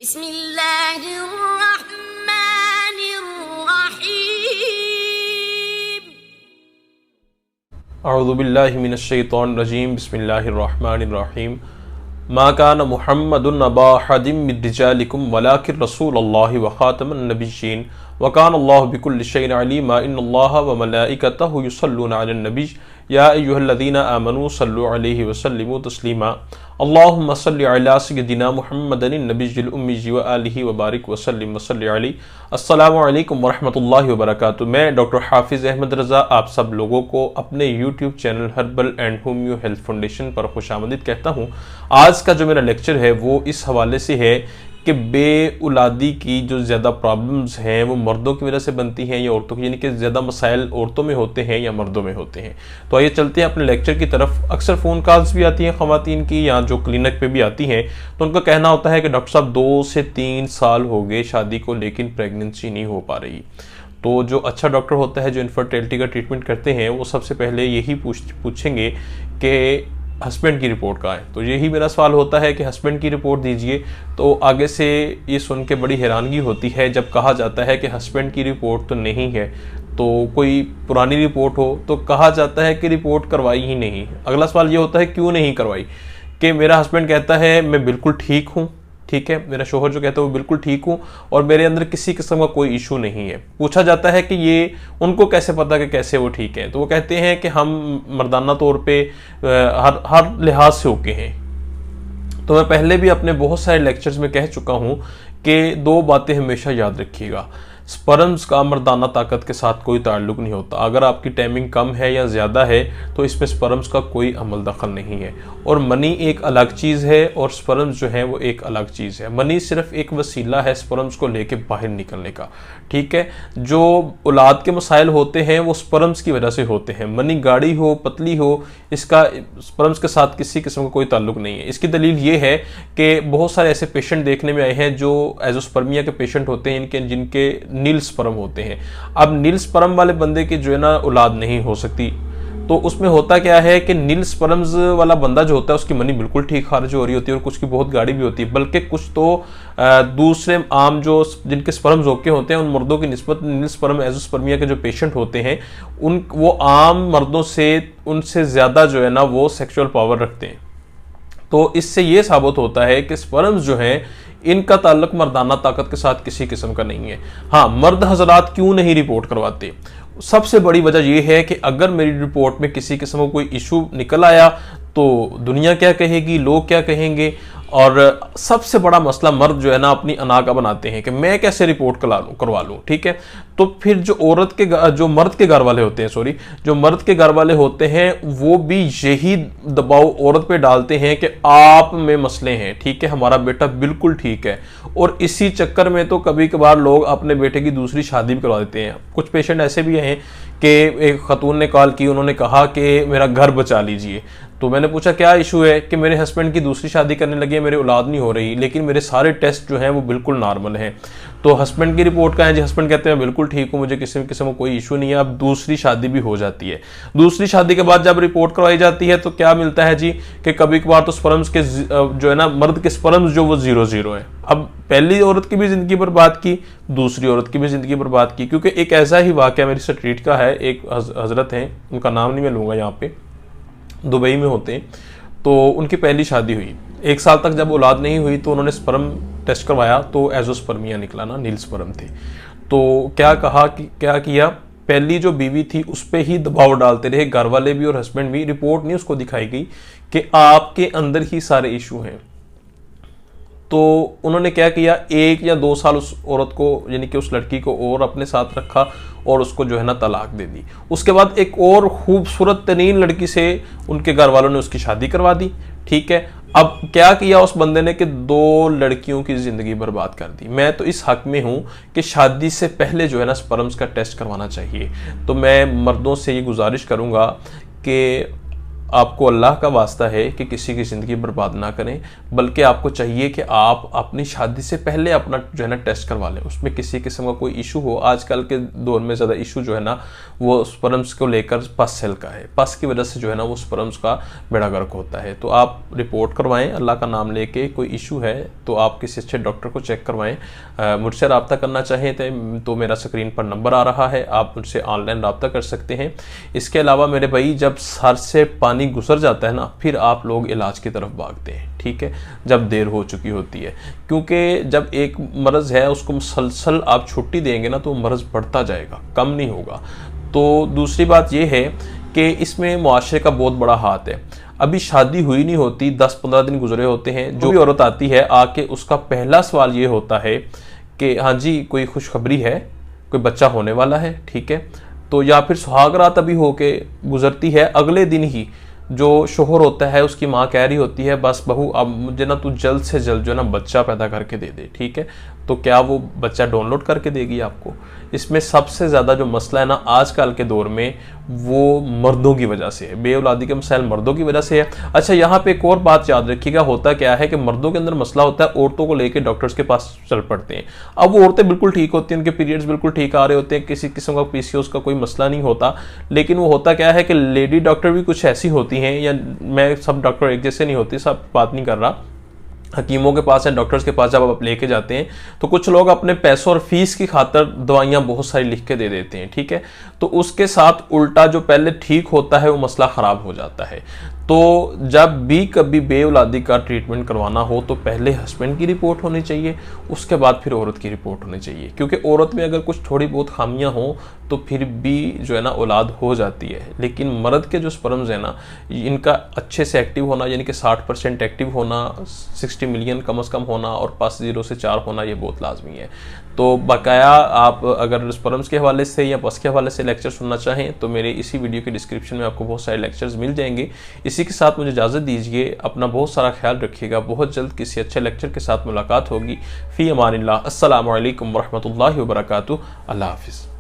बिस्मिल्लाहिर्रहमानिर्रहीम। अऊज़ु बिल्लाहि मिनश्शैतानिर रजीम। बिस्मिल्लाहिर्रहमानिर्रहीम। मा कान मुहम्मदुन अबा अहदिम मिन रिजालिकुम वलाकिन रसूलुल्लाहि व खातमुन नबिय्यीन व कानल्लाहु बिकुल्लि शैइन अलीमा इन्नल्लाहा व मलाइकतहु युसल्लूना अलन नबी या अय्युहल्लज़ीना आमनू सल्लु अलैहि व सल्लिमू तस्लीमा। अल्लाहुम्मा सल्लि अला सय्यिदिना मुहम्मदिन नबिय्यिल उम्मी व आलिहि व बारिक व सल्लिम व सल्लि अलैहि। अस्सलामु अलैकुम व रहमतुल्लाहि व बरकातुहू। मैं डॉक्टर हाफिज़ अहमद रज़ा आप सब लोगों को अपने YouTube channel herbal and homeo health foundation पर खुशामदीद कहता हूँ। आज का जो मेरा लेक्चर है वो इस हवाले से है कि बेऔलादी की जो ज़्यादा प्रॉब्लम्स हैं वो मर्दों की वजह से बनती हैं या औरतों की, यानी कि ज़्यादा मसाइल औरतों में होते हैं या मर्दों में होते हैं। तो आइए चलते हैं अपने लेक्चर की तरफ। अक्सर फ़ोन कॉल्स भी आती हैं ख़वातीन की या जो क्लिनिक पे भी आती हैं, तो उनका कहना होता है कि डॉक्टर साहब 2 से 3 साल हो गए शादी को लेकिन प्रेगनेंसी नहीं हो पा रही। तो जो अच्छा डॉक्टर होता है जो इनफर्टिलिटी का ट्रीटमेंट करते हैं वो सबसे पहले यही पूछेंगे कि हस्बैंड की रिपोर्ट कहाँ है। तो यही मेरा सवाल होता है कि हस्बैंड की रिपोर्ट दीजिए। तो आगे से ये सुन के बड़ी हैरानगी होती है जब कहा जाता है कि हस्बैंड की रिपोर्ट तो नहीं है, तो कोई पुरानी रिपोर्ट हो तो कहा जाता है कि रिपोर्ट करवाई ही नहीं। अगला सवाल ये होता है क्यों नहीं करवाई, कि मेरा हस्बैंड कहता है मैं बिल्कुल ठीक हूँ, ठीक है, मेरा शोहर जो कहता है वो बिल्कुल ठीक हूँ और मेरे अंदर किसी किस्म का कोई इशू नहीं है। पूछा जाता है कि ये उनको कैसे पता कि कैसे वो ठीक है, तो वो कहते हैं कि हम मर्दाना तौर पे हर लिहाज से ओके हैं। तो मैं पहले भी अपने बहुत सारे लेक्चर्स में कह चुका हूँ कि 2 बातें हमेशा याद रखिएगा। स्पर्म्स का मर्दाना ताकत के साथ कोई ताल्लुक नहीं होता। अगर आपकी टाइमिंग कम है या ज़्यादा है तो इसमें स्पर्म्स का कोई अमल दखल नहीं है। और मनी एक अलग चीज़ है और स्पर्म्स जो है वो एक अलग चीज़ है। मनी सिर्फ एक वसीला है स्पर्म्स को लेके बाहर निकलने का, ठीक है। जो औलाद के मसाइल होते हैं वो स्पर्म्स की वजह से होते हैं। मनी गाढ़ी हो पतली हो, इसका स्पर्म्स के साथ किसी किस्म का कोई ताल्लुक नहीं है। इसकी दलील ये है कि बहुत सारे ऐसे पेशेंट देखने में आए हैं जो एजोस्पर्मिया के पेशेंट होते हैं, जिनके नील स्पर्म होते हैं। अब नील स्पर्म वाले बंदे की जो है ना औलाद नहीं हो सकती। तो उसमें होता क्या है कि नील स्पर्म्स वाला बंदा जो होता है उसकी मनी बिल्कुल ठीक खारिज हो रही होती है और कुछ की बहुत गाढ़ी भी होती है, बल्कि कुछ तो दूसरे आम जो जिनके स्पर्म्स ओके होते हैं उन मर्दों की निस्बत नील स्पर्म एजोस्पर्मिया के जो पेशेंट होते हैं वो आम मर्दों से उनसे ज़्यादा जो है ना वो सेक्सुअल पावर रखते हैं। तो इससे ये साबित होता है कि स्पर्म्स जो हैं इनका ताल्लुक मर्दाना ताकत के साथ किसी किस्म का नहीं है। हाँ, मर्द हजरात क्यों नहीं रिपोर्ट करवाते? सबसे बड़ी वजह यह है कि अगर मेरी रिपोर्ट में किसी किस्म का कोई इशू निकल आया तो दुनिया क्या कहेगी, लोग क्या कहेंगे। और सबसे बड़ा मसला मर्द जो है ना अपनी अना का बनाते हैं कि मैं कैसे रिपोर्ट करवा लूँ, ठीक है। तो फिर जो मर्द के घर वाले होते हैं जो मर्द के घर वाले होते हैं वो भी यही दबाव औरत पे डालते हैं कि आप में मसले हैं, ठीक है, हमारा बेटा बिल्कुल ठीक है। और इसी चक्कर में तो कभी कभार लोग अपने बेटे की दूसरी शादी भी करवा देते हैं। कुछ पेशेंट ऐसे भी हैं कि एक खतून ने कॉल की, उन्होंने कहा कि मेरा घर बचा लीजिए। तो मैंने पूछा क्या इशू है, कि मेरे हस्बैंड की दूसरी शादी करने लगी है, मेरे औलाद नहीं हो रही, लेकिन मेरे सारे टेस्ट जो हैं वो बिल्कुल नॉर्मल हैं। तो हस्बैंड की रिपोर्ट का है जी, हस्बैंड कहते हैं बिल्कुल ठीक हूँ, मुझे किसी किस्म का कोई इशू नहीं है। अब दूसरी शादी भी हो जाती है। दूसरी शादी के बाद जब रिपोर्ट करवाई जाती है तो क्या मिलता है जी, कि कभी कभार तो स्पर्म्स के जो है ना मर्द के स्पर्म्स जो वो 0-0 है। अब पहली औरत की भी जिंदगी बर्बाद की, दूसरी औरत की भी जिंदगी बर्बाद की। क्योंकि एक ऐसा ही वाकया मेरी स्ट्रीट का है, एक हजरत हैं, उनका नाम नहीं मैं लूँगा यहाँ पे, दुबई में होते हैं। तो उनकी पहली शादी हुई, 1 साल तक जब औलाद नहीं हुई तो उन्होंने स्पर्म टेस्ट करवाया तो एजोस्पर्मिया निकला ना, नील स्पर्म थे। तो क्या किया, पहली जो बीवी थी उस पर ही दबाव डालते रहे घर वाले भी और हस्बैंड भी। रिपोर्ट नहीं उसको दिखाई गई कि आपके अंदर ही सारे इशू हैं। तो उन्होंने क्या किया, 1 या 2 साल उस औरत को यानी कि उस लड़की को और अपने साथ रखा और उसको जो है ना तलाक दे दी। उसके बाद एक और खूबसूरत तरीन लड़की से उनके घर वालों ने उसकी शादी करवा दी, ठीक है। अब क्या किया उस बंदे ने कि 2 लड़कियों की जिंदगी बर्बाद कर दी। मैं तो इस हक में हूँ कि शादी से पहले जो है ना स्पर्म्स का टेस्ट करवाना चाहिए। तो मैं मर्दों से ये गुजारिश करूँगा कि आपको अल्लाह का वास्ता है कि किसी की ज़िंदगी बर्बाद ना करें, बल्कि आपको चाहिए कि आप अपनी शादी से पहले अपना जो है ना टेस्ट करवा लें। उसमें किसी किस्म का कोई इशू हो, आजकल के दौर में ज़्यादा इशू जो है ना वो स्पर्म्स को लेकर पस सेल का है, पस की वजह से जो है ना वो स्पर्म्स का बेड़ा गर्क होता है। तो आप रिपोर्ट करवाएं अल्लाह का नाम लेके, कोई इशू है तो आप किसी अच्छे डॉक्टर को चेक करवाएं। मुझसे रब्ता करना चाहें तो मेरा स्क्रीन पर नंबर आ रहा है, आप मुझसे ऑनलाइन रब्ता कर सकते हैं। इसके अलावा मेरे भाई, जब सर से पानी गुजर जाता है ना, फिर आप लोग इलाज की तरफ भागते हैं, ठीक है, जब देर हो चुकी होती है। क्योंकि जब एक मर्ज़ है उसको मुसलसल आप छुट्टी देंगे ना तो मर्ज़ बढ़ता जाएगा, कम नहीं होगा। तो दूसरी बात यह है कि इसमें मुआशरे का बहुत बड़ा हाथ है। अभी शादी हुई नहीं होती, 10-15 दिन गुजरे होते हैं, जो भी औरत आती है आके उसका पहला सवाल ये होता है कि हाँ जी कोई खुशखबरी है, कोई बच्चा होने वाला है, ठीक है। तो या फिर सुहागरात अभी होके गुजरती है, अगले दिन ही जो शोहर होता है उसकी माँ कह रही होती है बस बहू अब मुझे ना तू जल्द से जल्द जो है ना बच्चा पैदा करके दे दे, ठीक है। तो क्या वो बच्चा डाउनलोड करके देगी आपको? इसमें सबसे ज़्यादा जो मसला है ना आजकल के दौर में वो मर्दों की वजह से है, बेऔलादी के मसाइल मर्दों की वजह से है। अच्छा, यहाँ पे एक और बात याद रखिएगा, होता क्या है कि मर्दों के अंदर मसला होता है, औरतों को लेके डॉक्टर्स के पास चल पड़ते हैं। अब वो औरतें बिल्कुल ठीक होती हैं, उनके पीरियड्स बिल्कुल ठीक आ रहे होते हैं, किसी किस्म का पीसीओएस का कोई मसला नहीं होता, लेकिन वो होता क्या है कि लेडी डॉक्टर भी कुछ ऐसी होती हैं, या मैं सब डॉक्टर एक जैसे नहीं होती, सब बात नहीं कर रहा, हकीमों के पास या डॉक्टर्स के पास जब आप लेके जाते हैं तो कुछ लोग अपने पैसों और फीस की खातर दवाइयां बहुत सारी लिख के दे देते हैं, ठीक है। तो उसके साथ उल्टा जो पहले ठीक होता है वो मसला ख़राब हो जाता है। तो जब भी कभी बेऔलादी का ट्रीटमेंट करवाना हो तो पहले हस्बैंड की रिपोर्ट होनी चाहिए, उसके बाद फिर औरत की रिपोर्ट होनी चाहिए, क्योंकि औरत में अगर कुछ थोड़ी बहुत खामियां हों तो फिर भी जो है ना औलाद हो जाती है। लेकिन मर्द के जो स्पर्म्स है ना, इनका अच्छे से एक्टिव होना, यानी कि 60% एक्टिव होना, 60 मिलियन कम से कम होना और पस 0 से 4 होना, ये बहुत लाजमी है। तो बकाया आप अगर स्पर्म्स के हवाले से या पस के हवाले से लेक्चर सुनना चाहें तो मेरे इसी वीडियो के डिस्क्रिप्शन में आपको बहुत सारे लेक्चर्स मिल जाएंगे। इसी के साथ मुझे इजाज़त दीजिए, अपना बहुत सारा ख्याल रखिएगा, बहुत जल्द किसी अच्छे लेक्चर के साथ मुलाकात होगी। फ़ी अमानिल्लाह, अस्सलामु अलैकुम वरहमतुल्लाहि वबरकातुहू, अल्लाह हाफ़िज़।